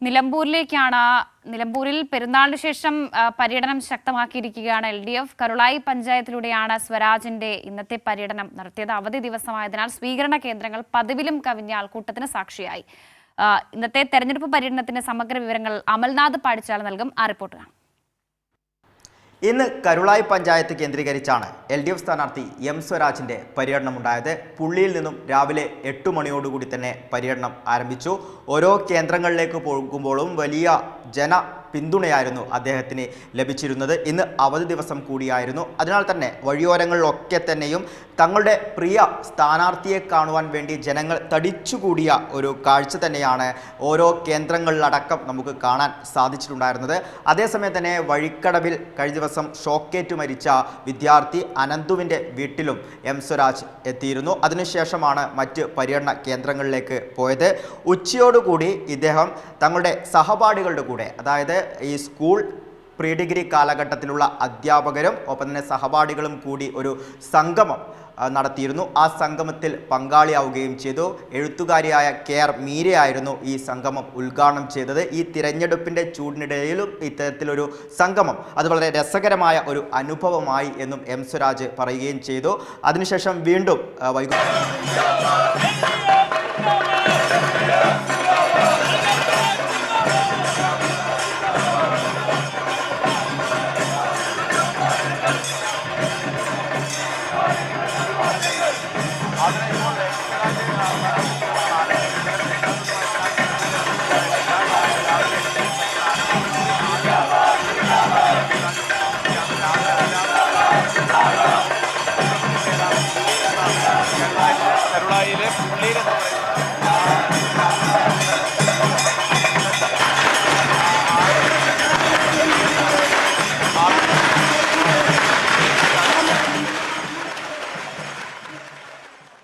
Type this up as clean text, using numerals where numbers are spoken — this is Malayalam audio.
നിലമ്പൂരിൽ പെരുന്നാളിന് ശേഷം പര്യടനം ശക്തമാക്കിയിരിക്കുകയാണ് LDF. കരുളായി പഞ്ചായത്തിലൂടെയാണ് സ്വരാജിന്റെ ഇന്നത്തെ പര്യടനം നടത്തിയത്. അവധി ദിവസമായതിനാൽ സ്വീകരണ കേന്ദ്രങ്ങൾ പതിവിലും കവിഞ്ഞ ആൾക്കൂട്ടത്തിന് സാക്ഷിയായി. ഇന്നത്തെ തെരഞ്ഞെടുപ്പ് പര്യടനത്തിന്റെ സമഗ്ര വിവരങ്ങൾ അമൽനാഥ് പാടിച്ചാൽ നൽകും. ആ റിപ്പോർട്ട്. ഇന്ന് കരുളായി പഞ്ചായത്ത് കേന്ദ്രീകരിച്ചാണ് LDF സ്ഥാനാർത്ഥി M സ്വരാജിന്റെ പര്യടനമുണ്ടായത്. പുള്ളിയിൽ നിന്നും രാവിലെ 8 മണിയോടുകൂടി തന്നെ പര്യടനം ആരംഭിച്ചു. ഓരോ കേന്ദ്രങ്ങളിലേക്ക് പോകുമ്പോഴും വലിയ പിന്തുണയായിരുന്നു അദ്ദേഹത്തിന് ലഭിച്ചിരുന്നത്. ഇന്ന് അവധി ദിവസം കൂടിയായിരുന്നു. അതിനാൽ തന്നെ വഴിയോരങ്ങളിലൊക്കെ തന്നെയും തങ്ങളുടെ പ്രിയ സ്ഥാനാർത്ഥിയെ കാണുവാൻ വേണ്ടി ജനങ്ങൾ തടിച്ചുകൂടിയ ഒരു കാഴ്ച തന്നെയാണ് ഓരോ കേന്ദ്രങ്ങളിലടക്കം നമുക്ക് കാണാൻ സാധിച്ചിട്ടുണ്ടായിരുന്നത്. അതേസമയം തന്നെ വഴിക്കടവിൽ കഴിഞ്ഞ ദിവസം ഷോക്കേറ്റു മരിച്ച വിദ്യാർത്ഥി അനന്തുവിൻ്റെ വീട്ടിലും M സ്വരാജ് എത്തിയിരുന്നു. അതിനുശേഷമാണ് മറ്റ് പര്യടന കേന്ദ്രങ്ങളിലേക്ക് പോയത്. ഉച്ചയോടുകൂടി ഇദ്ദേഹം തങ്ങളുടെ സഹപാഠികളുടെ കൂടെ, അതായത് ഈ സ്കൂൾ പ്രീ ഡിഗ്രി കാലഘട്ടത്തിലുള്ള അധ്യാപകരും ഒപ്പം തന്നെ സഹപാഠികളും കൂടി ഒരു സംഗമം നടത്തിയിരുന്നു. ആ സംഗമത്തിൽ പങ്കാളിയാവുകയും ചെയ്തു. എഴുത്തുകാരിയായ KR മീരയായിരുന്നു ഈ സംഗമം ഉദ്ഘാടനം ചെയ്തത്. ഈ തിരഞ്ഞെടുപ്പിൻ്റെ ചൂടിനിടയിലും ഇത്തരത്തിലൊരു സംഗമം അത് വളരെ രസകരമായ ഒരു അനുഭവമായി എന്നും M സ്വരാജ് പറയുകയും ചെയ്തു. അതിനുശേഷം വീണ്ടും വൈകുന്നേരം